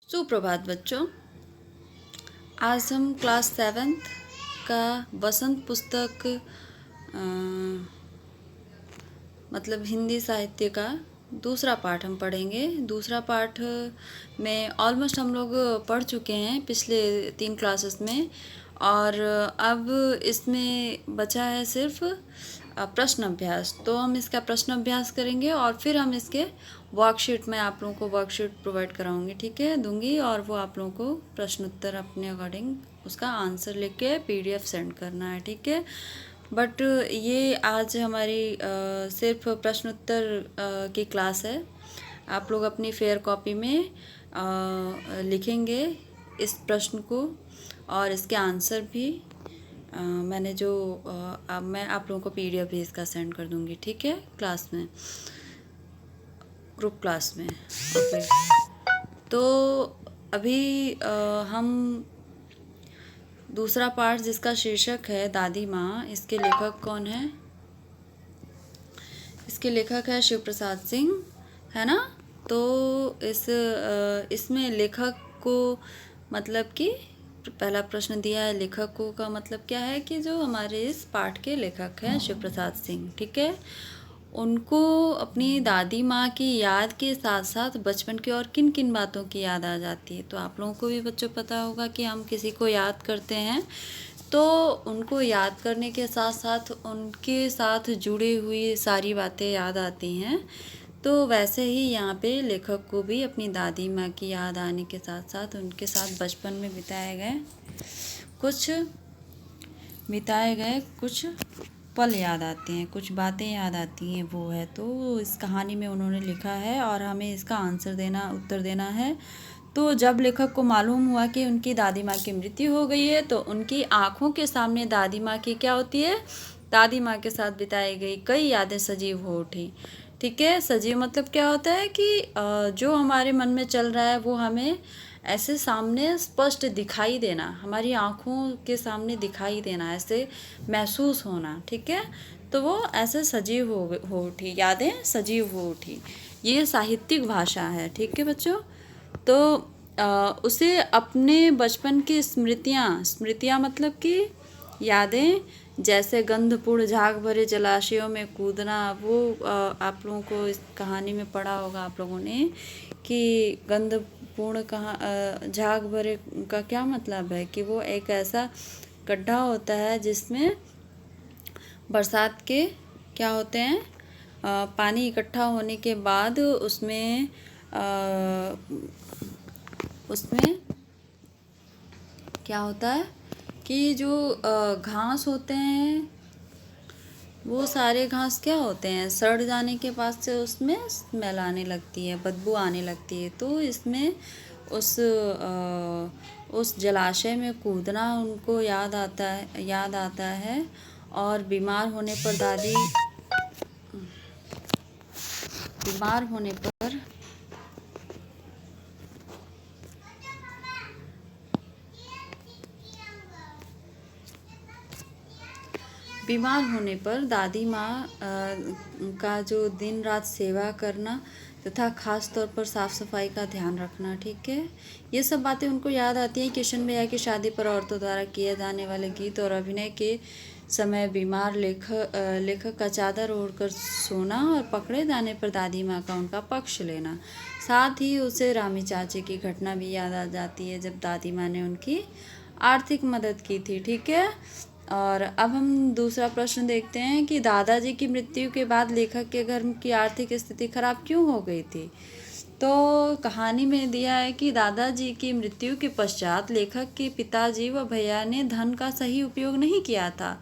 सुप्रभात बच्चों। आज हम क्लास 7th का बसंत पुस्तक मतलब हिंदी साहित्य का दूसरा पाठ हम पढ़ेंगे। दूसरा पाठ में ऑलमोस्ट हम लोग पढ़ चुके हैं पिछले 3 क्लासेस में, और अब इसमें बचा है सिर्फ प्रश्न अभ्यास। तो हम इसका प्रश्न अभ्यास करेंगे और फिर हम इसके वर्कशीट में आप लोगों को वर्कशीट प्रोवाइड कराऊंगी, ठीक है, दूंगी, और वो आप लोगों को प्रश्न उत्तर अपने अकॉर्डिंग उसका आंसर लिख के PDF सेंड करना है, ठीक है। बट ये आज हमारी सिर्फ प्रश्न उत्तर की क्लास है। आप लोग अपनी फेयर कॉपी में लिखेंगे इस प्रश्न को और इसके आंसर भी मैंने जो मैं आप लोगों को PDF भी इसका सेंड कर दूंगी, ठीक है, क्लास में, ग्रुप क्लास में। ओके, तो अभी हम दूसरा पाठ जिसका शीर्षक है दादी माँ, इसके लेखक कौन है? इसके लेखक है शिव प्रसाद सिंह, है ना। तो इसमें लेखक को मतलब कि पहला प्रश्न दिया है, लेखकों का मतलब क्या है कि जो हमारे इस पाठ के लेखक हैं शिव प्रसाद सिंह, ठीक है। उनको अपनी दादी माँ की याद के साथ साथ बचपन की और किन किन बातों की याद आ जाती है। तो आप लोगों को भी बच्चों पता होगा कि हम किसी को याद करते हैं तो उनको याद करने के साथ साथ उनके साथ जुड़ी हुई सारी बातें याद आती हैं। तो वैसे ही यहाँ पे लेखक को भी अपनी दादी माँ की याद आने के साथ साथ उनके साथ बचपन में बिताए गए कुछ पल याद आते हैं, कुछ बातें याद आती हैं, वो है। तो इस कहानी में उन्होंने लिखा है और हमें इसका उत्तर देना है। तो जब लेखक को मालूम हुआ कि उनकी दादी माँ की मृत्यु हो गई है तो उनकी आंखों के सामने दादी माँ की क्या होती है, दादी माँ के साथ बिताई गई कई यादें सजीव हो उठी, ठीक है। सजीव मतलब क्या होता है कि जो हमारे मन में चल रहा है वो हमें ऐसे सामने स्पष्ट दिखाई देना, हमारी आंखों के सामने दिखाई देना, ऐसे महसूस होना, ठीक है। तो वो ऐसे सजीव हो उठी, यादें सजीव हो उठी। ये साहित्यिक भाषा है, ठीक है बच्चों। तो उसे अपने बचपन की स्मृतियाँ मतलब कि यादें, जैसे गंधपूर्ण झाग भरे जलाशयों में कूदना, वो आप लोगों को इस कहानी में पढ़ा होगा आप लोगों ने कि गंधपूर्ण झाग भरे का क्या मतलब है कि वो एक ऐसा गड्ढा होता है जिसमें बरसात के क्या होते हैं, पानी इकट्ठा होने के बाद उसमें क्या होता है कि जो घास होते हैं वो सारे घास क्या होते हैं, सड़ जाने के बाद से उसमें स्मेल आने लगती है, बदबू आने लगती है। तो इसमें उस जलाशय में कूदना उनको याद आता है। और बीमार होने पर दादी माँ का जो दिन रात सेवा करना तथा खास तौर पर साफ़ सफाई का ध्यान रखना, ठीक है, ये सब बातें उनको याद आती हैं। किशन भैया की शादी पर औरतों द्वारा किए जाने वाले गीत और अभिनय के समय बीमार लेखक का चादर ओढ़कर सोना और पकड़े जाने पर दादी माँ का उनका पक्ष लेना। साथ ही उसे रामी चाची की घटना भी याद आ जाती है जब दादी माँ ने उनकी आर्थिक मदद की थी, ठीक है। और अब हम दूसरा प्रश्न देखते हैं कि दादाजी की मृत्यु के बाद लेखक के घर की आर्थिक स्थिति खराब क्यों हो गई थी। तो कहानी में दिया है कि दादाजी की मृत्यु के पश्चात लेखक के पिताजी व भैया ने धन का सही उपयोग नहीं किया था।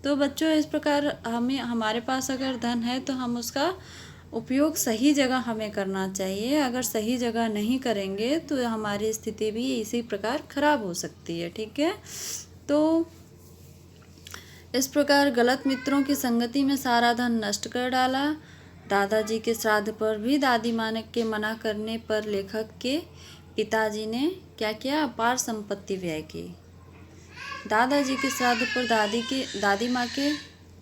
तो बच्चों, इस प्रकार हमारे पास अगर धन है तो हम उसका उपयोग सही जगह हमें करना चाहिए। अगर सही जगह नहीं करेंगे तो हमारी स्थिति भी इसी प्रकार खराब हो सकती है, ठीक है। तो इस प्रकार गलत मित्रों की संगति में सारा धन नष्ट कर डाला। दादाजी के श्राद्ध पर भी दादी माँ के मना करने पर लेखक के पिताजी ने क्या किया, अपार संपत्ति व्यय की। दादाजी के श्राद्ध पर दादी माँ के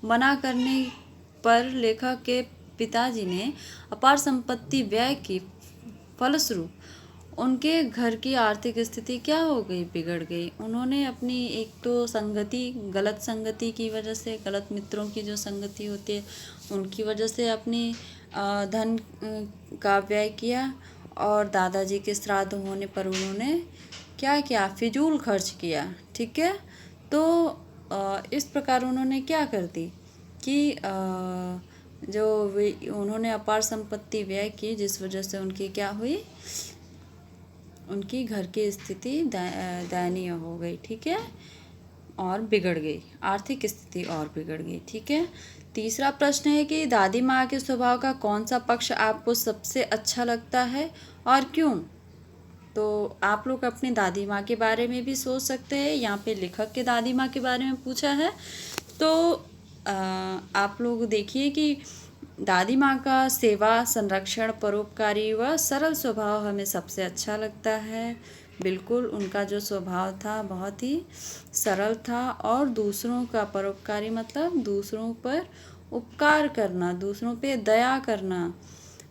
मना करने पर लेखक के पिताजी ने अपार संपत्ति व्यय की। फलस्वरूप उनके घर की आर्थिक स्थिति क्या हो गई, बिगड़ गई। उन्होंने अपनी एक तो संगति, गलत संगति की वजह से, गलत मित्रों की जो संगति होती है उनकी वजह से अपनी धन का व्यय किया, और दादाजी के श्राद्ध होने पर उन्होंने क्या किया, फिजूल खर्च किया। ठीक है, तो इस प्रकार उन्होंने क्या कर दी कि जो उन्होंने अपार संपत्ति व्यय की, जिस वजह से उनकी क्या हुई, उनकी घर की स्थिति दयनीय हो गई। ठीक है, और बिगड़ गई, आर्थिक स्थिति और बिगड़ गई। ठीक है, तीसरा प्रश्न है कि दादी माँ के स्वभाव का कौन सा पक्ष आपको सबसे अच्छा लगता है और क्यों। तो आप लोग अपनी दादी माँ के बारे में भी सोच सकते हैं। यहाँ पे लेखक के दादी माँ के बारे में पूछा है, तो आप लोग देखिए कि दादी माँ का सेवा, संरक्षण, परोपकारी व सरल स्वभाव हमें सबसे अच्छा लगता है। बिल्कुल, उनका जो स्वभाव था बहुत ही सरल था, और दूसरों का परोपकारी मतलब दूसरों पर उपकार करना, दूसरों पे दया करना,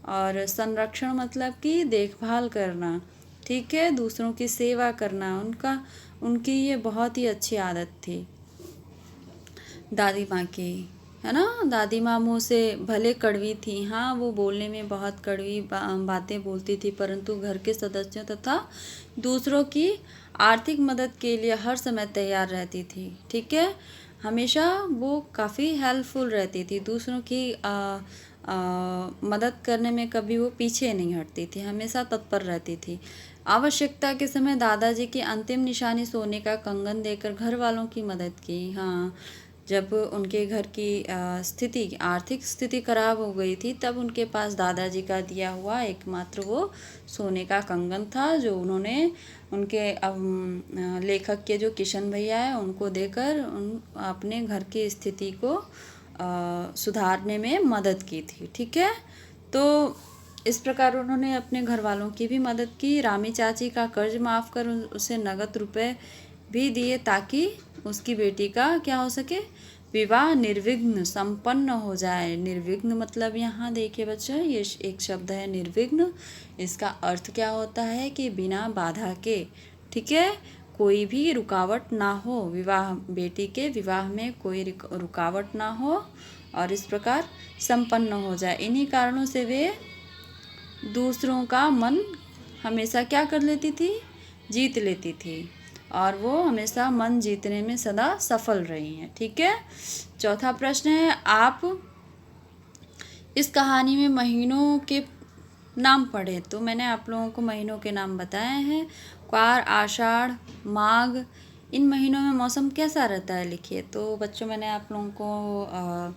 और संरक्षण मतलब कि देखभाल करना। ठीक है, दूसरों की सेवा करना, उनकी ये बहुत ही अच्छी आदत थी दादी माँ की, है ना। दादी माँ मुँह से भले कड़वी थी, हाँ वो बोलने में बहुत कड़वी बातें बोलती थी, परंतु घर के सदस्यों तथा दूसरों की आर्थिक मदद के लिए हर समय तैयार रहती थी। ठीक है, हमेशा वो काफ़ी हेल्पफुल रहती थी, दूसरों की मदद करने में कभी वो पीछे नहीं हटती थी, हमेशा तत्पर रहती थी। आवश्यकता के समय दादाजी की अंतिम निशानी सोने का कंगन देकर घर वालों की मदद की। हाँ, जब उनके घर की स्थिति, आर्थिक स्थिति खराब हो गई थी, तब उनके पास दादाजी का दिया हुआ एकमात्र वो सोने का कंगन था, जो उन्होंने उनके लेखक के जो किशन भैया है उनको देकर अपने घर की स्थिति को सुधारने में मदद की थी। ठीक है, तो इस प्रकार उन्होंने अपने घर वालों की भी मदद की। रामी चाची का कर्ज माफ़ कर उसे नगद रुपए भी दिए, ताकि उसकी बेटी का क्या हो सके, विवाह निर्विघ्न संपन्न हो जाए। निर्विघ्न मतलब यहाँ देखिए बच्चों, ये एक शब्द है निर्विघ्न, इसका अर्थ क्या होता है कि बिना बाधा के। ठीक है, कोई भी रुकावट ना हो, विवाह, बेटी के विवाह में कोई रुकावट ना हो, और इस प्रकार संपन्न हो जाए। इन्हीं कारणों से वे दूसरों का मन हमेशा क्या कर लेती थी, जीत लेती थी, और वो हमेशा मन जीतने में सदा सफल रही हैं। ठीक है, चौथा प्रश्न है, आप इस कहानी में महीनों के नाम पढ़े। तो मैंने आप लोगों को महीनों के नाम बताए हैं, क्वार, आषाढ़, माघ। इन महीनों में मौसम कैसा रहता है, लिखिए। तो बच्चों, मैंने आप लोगों को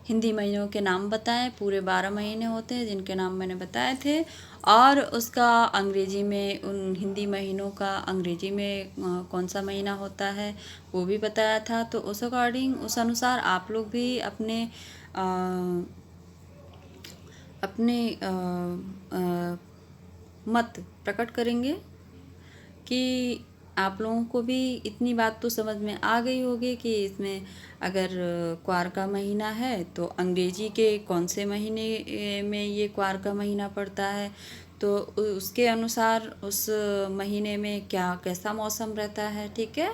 हिंदी महीनों के नाम बताए, पूरे 12 महीने होते हैं जिनके नाम मैंने बताए थे, और उसका अंग्रेजी में, उन हिंदी महीनों का अंग्रेजी में कौन सा महीना होता है वो भी बताया था। तो उस अकॉर्डिंग, उस अनुसार आप लोग भी अपने मत प्रकट करेंगे कि आप लोगों को भी इतनी बात तो समझ में आ गई होगी कि इसमें अगर क्वार का महीना है तो अंग्रेजी के कौन से महीने में ये क्वार का महीना पड़ता है, तो उसके अनुसार उस महीने में क्या, कैसा मौसम रहता है। ठीक है,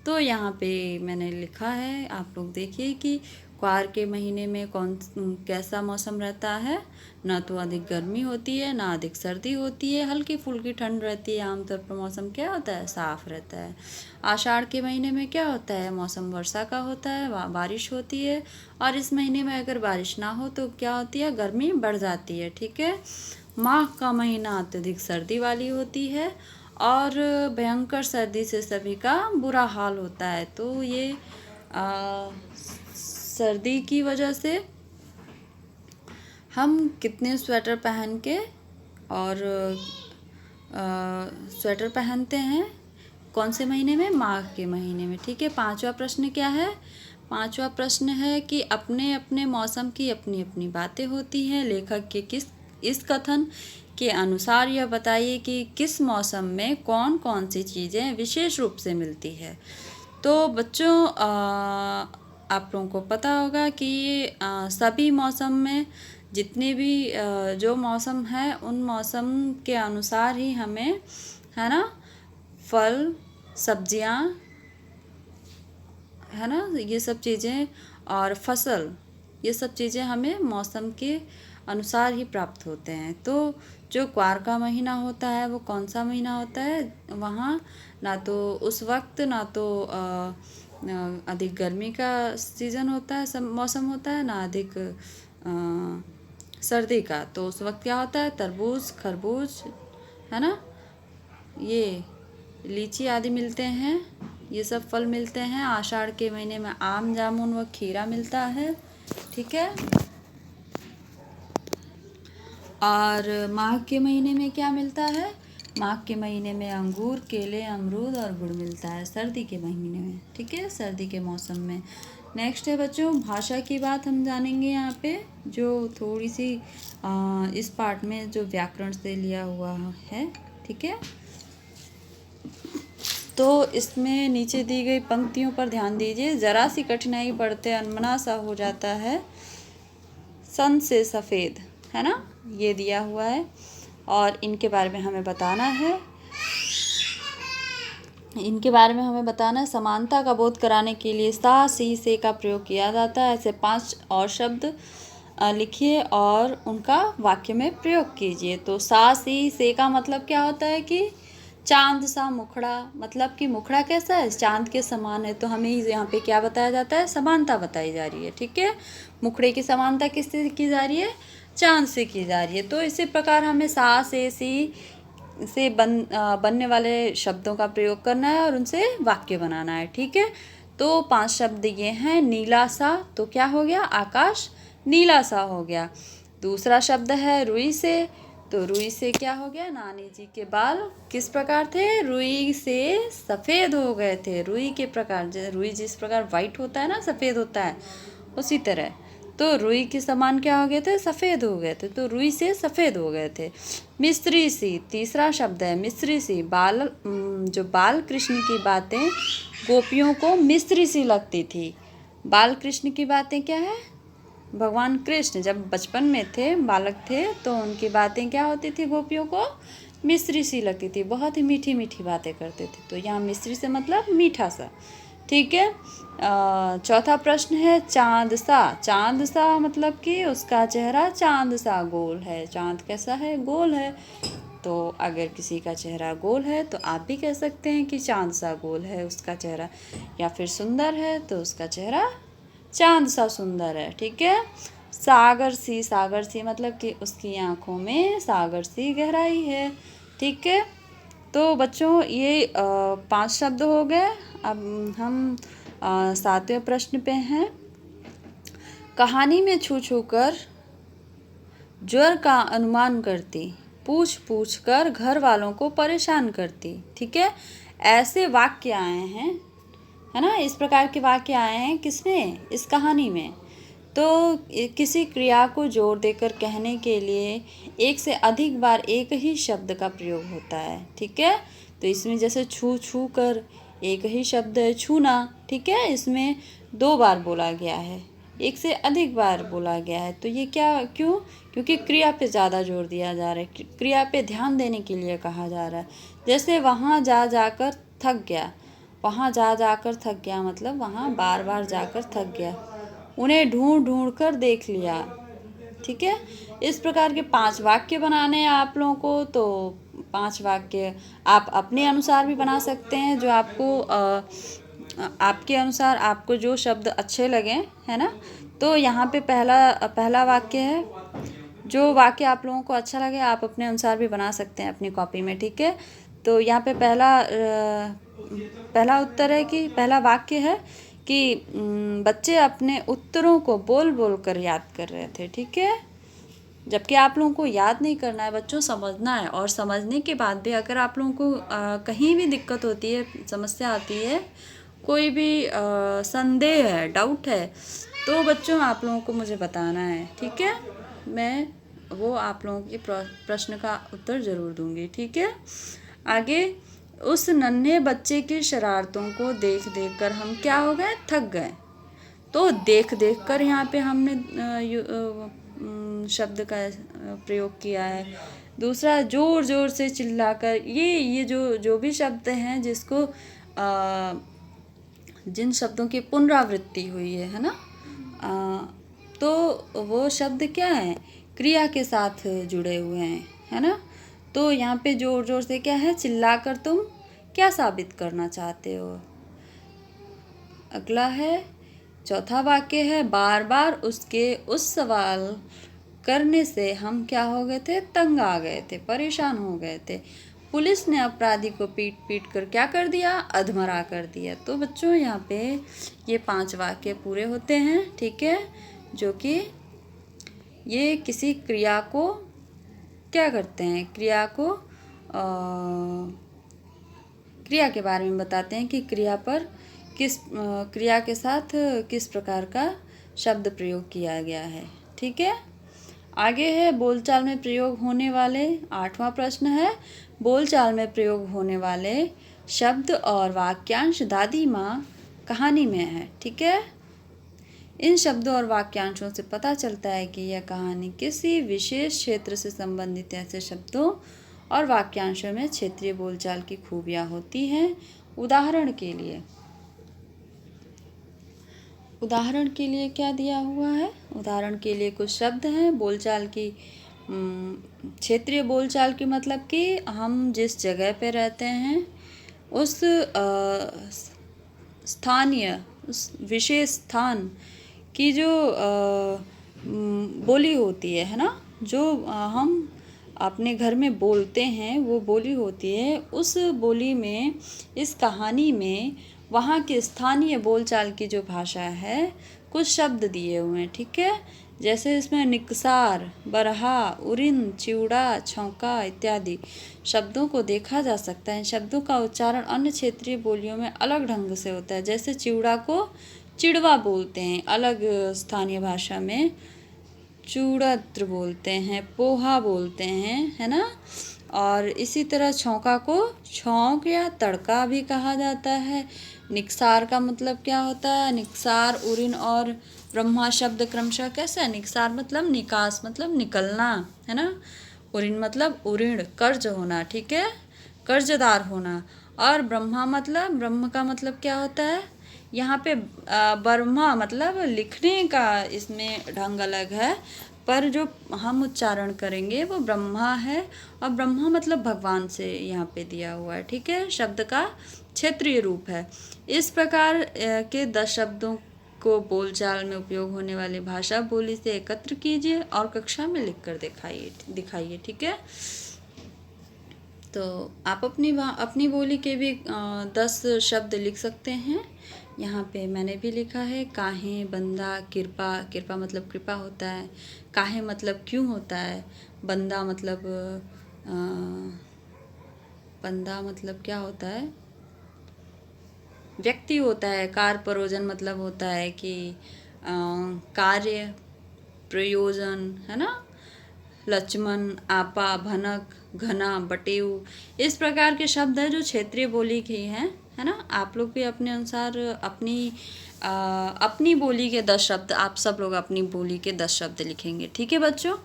तो यहाँ पे मैंने लिखा है, आप लोग देखिए कि क्वार के महीने में कैसा मौसम रहता है। ना तो अधिक गर्मी होती है, ना अधिक सर्दी होती है, हल्की फुल्की ठंड रहती है। आमतौर पर मौसम क्या होता है, साफ रहता है। आषाढ़ के महीने में क्या होता है, मौसम वर्षा का होता है, बारिश होती है, और इस महीने में अगर बारिश ना हो तो क्या होती है, गर्मी बढ़ जाती है। ठीक है, माघ का महीना अत्यधिक सर्दी वाली होती है, और भयंकर सर्दी से सभी का बुरा हाल होता है। तो ये सर्दी की वजह से हम कितने स्वेटर पहन के और स्वेटर पहनते हैं, कौन से महीने में, माघ के महीने में। ठीक है, पांचवा प्रश्न क्या है, पांचवा प्रश्न है कि अपने अपने मौसम की अपनी अपनी बातें होती हैं। लेखक के इस कथन के अनुसार यह बताइए कि किस मौसम में कौन कौन सी चीज़ें विशेष रूप से मिलती है। तो बच्चों, आप लोगों को पता होगा कि सभी मौसम में जितने भी जो मौसम है उन मौसम के अनुसार ही हमें, है ना, फल, सब्जियां, है ना, ये सब चीज़ें और फसल, ये सब चीज़ें हमें मौसम के अनुसार ही प्राप्त होते हैं। तो जो क्वार का महीना होता है वो कौन सा महीना होता है? वहाँ ना तो उस वक्त ना तो अधिक गर्मी का सीज़न होता है, सब मौसम होता है, ना अधिक सर्दी का। तो उस वक्त क्या होता है? तरबूज, खरबूज, है ना, ये लीची आदि मिलते हैं, ये सब फल मिलते हैं। आषाढ़ के महीने में आम, जामुन व खीरा मिलता है, ठीक है। और माघ के महीने में क्या मिलता है? माघ के महीने में अंगूर, केले, अमरूद और गुड़ मिलता है, सर्दी के महीने में, ठीक है, सर्दी के मौसम में। नेक्स्ट है बच्चों, भाषा की बात हम जानेंगे यहाँ पे, जो थोड़ी सी इस पार्ट में जो व्याकरण से लिया हुआ है, ठीक है। तो इसमें नीचे दी गई पंक्तियों पर ध्यान दीजिए। जरा सी कठिनाई पढ़ते अनमना सा हो जाता है, सन से सफ़ेद, है ना, ये दिया हुआ है और इनके बारे में हमें बताना है। इनके बारे में हमें बताना है। समानता का बोध कराने के लिए सा, सी, से का प्रयोग किया जाता है। ऐसे 5 और शब्द लिखिए और उनका वाक्य में प्रयोग कीजिए। तो सा, सी, से का मतलब क्या होता है कि चांद सा मुखड़ा, मतलब कि मुखड़ा कैसा है? चांद के समान है। तो हमें यहाँ पे क्या बताया जाता है? समानता बताई जा रही है, ठीक है। मुखड़े की समानता किससे की जा रही है? चांद से की जा रही है। तो इसी प्रकार हमें सा, से, सी से बनने वाले शब्दों का प्रयोग करना है और उनसे वाक्य बनाना है, ठीक है। तो 5 शब्द ये हैं। नीला सा, तो क्या हो गया? आकाश नीला सा हो गया। दूसरा शब्द है रुई से, तो रुई से क्या हो गया? नानी जी के बाल किस प्रकार थे? रुई से सफ़ेद हो गए थे। रुई के प्रकार, रुई जिस प्रकार वाइट होता है ना, सफ़ेद होता है, उसी तरह तो रुई के समान क्या हो गए थे? सफ़ेद हो गए थे। तो रुई से सफ़ेद हो गए थे। मिस्री सी, तीसरा शब्द है मिस्री सी। जो बाल कृष्ण की बातें गोपियों को मिस्री सी लगती थी। बाल कृष्ण की बातें क्या है? भगवान कृष्ण जब बचपन में थे, बालक थे, तो उनकी बातें क्या होती थी? गोपियों को मिश्री सी लगती थी, बहुत ही मीठी मीठी बातें करते थे। तो यहाँ मिश्री से मतलब मीठा सा, ठीक है। चौथा प्रश्न है चांद सा। चांद सा मतलब कि उसका चेहरा चांद सा गोल है। चांद कैसा है? गोल है। तो अगर किसी का चेहरा गोल है तो आप भी कह सकते हैं कि चांद सा गोल है उसका चेहरा, या फिर सुंदर है तो उसका चेहरा चांद सा सुंदर है, ठीक है। सागर सी, सागर सी मतलब कि उसकी आँखों में सागर सी गहराई है, ठीक है। तो बच्चों ये 5 शब्द हो गए। अब हम 7वें प्रश्न पे हैं। कहानी में छू छू कर ज्वर का अनुमान करती, पूछ पूछ कर घर वालों को परेशान करती, ठीक है। ऐसे वाक्य आए हैं, है ना, इस प्रकार के वाक्य आए हैं किसमें? इस कहानी में। तो किसी क्रिया को जोर देकर कहने के लिए एक से अधिक बार एक ही शब्द का प्रयोग होता है, ठीक है। तो इसमें जैसे छू छू कर एक ही शब्द है छूना, ठीक है, इसमें 2 बार बोला गया है, एक से अधिक बार बोला गया है। तो ये क्या, क्यों? क्योंकि क्रिया पे ज़्यादा जोर दिया जा रहा है, क्रिया पे ध्यान देने के लिए कहा जा रहा है। जैसे वहाँ जा जाकर थक गया, वहाँ जा जाकर थक गया मतलब वहाँ बार बार जाकर थक गया। उन्हें ढूंढ ढूंढ कर देख लिया, ठीक है। इस प्रकार के 5 वाक्य बनाने हैं आप लोगों को। तो 5 वाक्य आप अपने अनुसार भी बना सकते हैं, जो आपको आपके अनुसार आपको जो शब्द अच्छे लगें, है ना। तो यहाँ पे पहला वाक्य है। जो वाक्य आप लोगों को अच्छा लगे आप अपने अनुसार भी बना सकते हैं अपनी कॉपी में, ठीक है। तो यहाँ पे पहला उत्तर है कि पहला वाक्य है कि बच्चे अपने उत्तरों को बोल बोल कर याद कर रहे थे, ठीक है। जबकि आप लोगों को याद नहीं करना है बच्चों, समझना है। और समझने के बाद भी अगर आप लोगों को कहीं भी दिक्कत होती है, समस्या आती है, कोई भी संदेह है, डाउट है, तो बच्चों आप लोगों को मुझे बताना है, ठीक है। मैं वो आप लोगों के प्रश्न का उत्तर ज़रूर दूंगी, ठीक है। आगे, उस नन्हे बच्चे की शरारतों को देख देख कर हम क्या हो गए? थक गए। तो देख देख कर यहाँ पे हमने शब्द का प्रयोग किया है। दूसरा, ज़ोर ज़ोर से चिल्लाकर, ये जो भी शब्द हैं जिसको जिन शब्दों की पुनरावृत्ति हुई है ना, तो वो शब्द क्या है, क्रिया के साथ जुड़े हुए हैं, है ना। तो यहाँ पे ज़ोर ज़ोर से क्या है, चिल्लाकर तुम क्या साबित करना चाहते हो। अगला है, चौथा वाक्य है, बार बार उसके उस सवाल करने से हम क्या हो गए थे, तंग आ गए थे, परेशान हो गए थे। पुलिस ने अपराधी को पीट पीट कर क्या कर दिया, अधमरा कर दिया। तो बच्चों यहाँ पे ये 5 वाक्य पूरे होते हैं, ठीक है, जो कि ये किसी क्रिया को क्या करते हैं, क्रिया के बारे में बताते हैं कि क्रिया पर क्रिया के साथ किस प्रकार का शब्द प्रयोग किया गया है, ठीक है। आगे है, बोलचाल में प्रयोग होने वाले, 8वां प्रश्न है, बोलचाल में प्रयोग होने वाले शब्द और वाक्यांश दादी माँ कहानी में है, ठीक है। इन शब्दों और वाक्यांशों से पता चलता है कि यह कहानी किसी विशेष क्षेत्र से संबंधित ऐसे शब्दों और वाक्यांशों में क्षेत्रीय बोलचाल की खूबियाँ होती हैं। उदाहरण के लिए क्या दिया हुआ है, उदाहरण के लिए कुछ शब्द हैं बोलचाल की, क्षेत्रीय बोलचाल की मतलब कि हम जिस जगह पे रहते हैं उस स्थानीय, उस विशेष स्थान की जो बोली होती है ना, जो हम अपने घर में बोलते हैं वो बोली होती है, उस बोली में, इस कहानी में वहाँ के स्थानीय बोलचाल की जो भाषा है कुछ शब्द दिए हुए हैं, ठीक है। जैसे इसमें निकसार, बरहा, उरिन, चिवड़ा, छौंका इत्यादि शब्दों को देखा जा सकता है। शब्दों का उच्चारण अन्य क्षेत्रीय बोलियों में अलग ढंग से होता है। जैसे चिवड़ा को चिड़वा बोलते हैं, अलग स्थानीय भाषा में चूड़त्र बोलते हैं, पोहा बोलते हैं, है ना। और इसी तरह छौंका को छौंक या तड़का भी कहा जाता है। निकसार का मतलब क्या होता है, निकसार, उरिन और ब्रह्मा शब्द क्रमशः कैसा है, निकसार मतलब निकास, मतलब निकलना, है ना। उरिन मतलब उऋण, कर्ज होना, ठीक है, कर्जदार होना। और ब्रह्मा मतलब, ब्रह्म का मतलब क्या होता है, यहाँ पे ब्रह्मा मतलब लिखने का इसमें ढंग अलग है, पर जो हम उच्चारण करेंगे वो ब्रह्मा है। और ब्रह्मा मतलब भगवान से यहाँ पे दिया हुआ है, ठीक है, शब्द का क्षेत्रीय रूप है। इस प्रकार के 10 शब्दों को बोलचाल में उपयोग होने वाली भाषा बोली से एकत्र कीजिए और कक्षा में लिखकर दिखाइए, ठीक है। तो आप अपनी बोली के भी 10 शब्द लिख सकते हैं। यहाँ पे मैंने भी लिखा है, काहे, बंदा, कृपा, कृपा मतलब कृपा होता है, काहे मतलब क्यों होता है, बंदा मतलब क्या होता है, व्यक्ति होता है, कार प्रयोजन मतलब होता है कि कार्य, प्रयोजन, है ना। लक्ष्मण, आपा, भनक, घना, बटेऊ, इस प्रकार के शब्द हैं जो क्षेत्रीय बोली के हैं, है ना। आप लोग भी अपने अनुसार अपनी बोली के 10 शब्द, आप सब लोग अपनी बोली के 10 शब्द लिखेंगे, ठीक है बच्चों।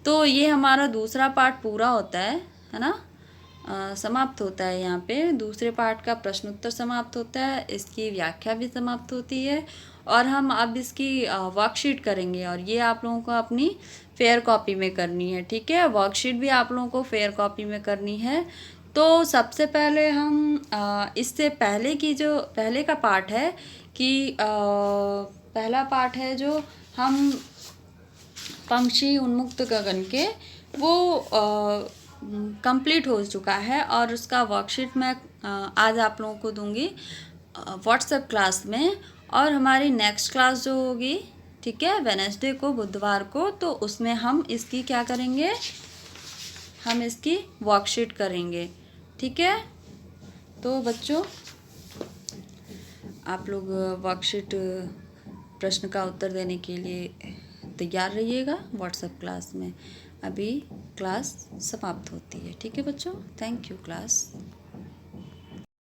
तो ये हमारा दूसरा पार्ट पूरा होता है ना, समाप्त होता है। यहाँ पे दूसरे पार्ट का प्रश्न उत्तर समाप्त होता है, इसकी व्याख्या भी समाप्त होती है, और हम अब इसकी वर्कशीट करेंगे, और ये आप लोगों को अपनी फेयर कॉपी में करनी है, ठीक है। वर्कशीट भी आप लोगों को फेयर कॉपी में करनी है। तो सबसे पहले हम इससे पहले की जो पहले का पार्ट है कि पहला पार्ट है जो हम पंक्षी उन्मुक्त गगन के, वो कंप्लीट हो चुका है, और उसका वर्कशीट मैं आज आप लोगों को दूंगी व्हाट्सएप क्लास में। और हमारी नेक्स्ट क्लास जो होगी, ठीक है, वेडनेसडे को, बुधवार को, तो उसमें हम इसकी क्या करेंगे, हम इसकी वर्कशीट करेंगे, ठीक है। तो बच्चों आप लोग वर्कशीट प्रश्न का उत्तर देने के लिए तैयार रहिएगा व्हाट्सएप क्लास में। अभी क्लास समाप्त होती है, ठीक है बच्चों। Thank you class.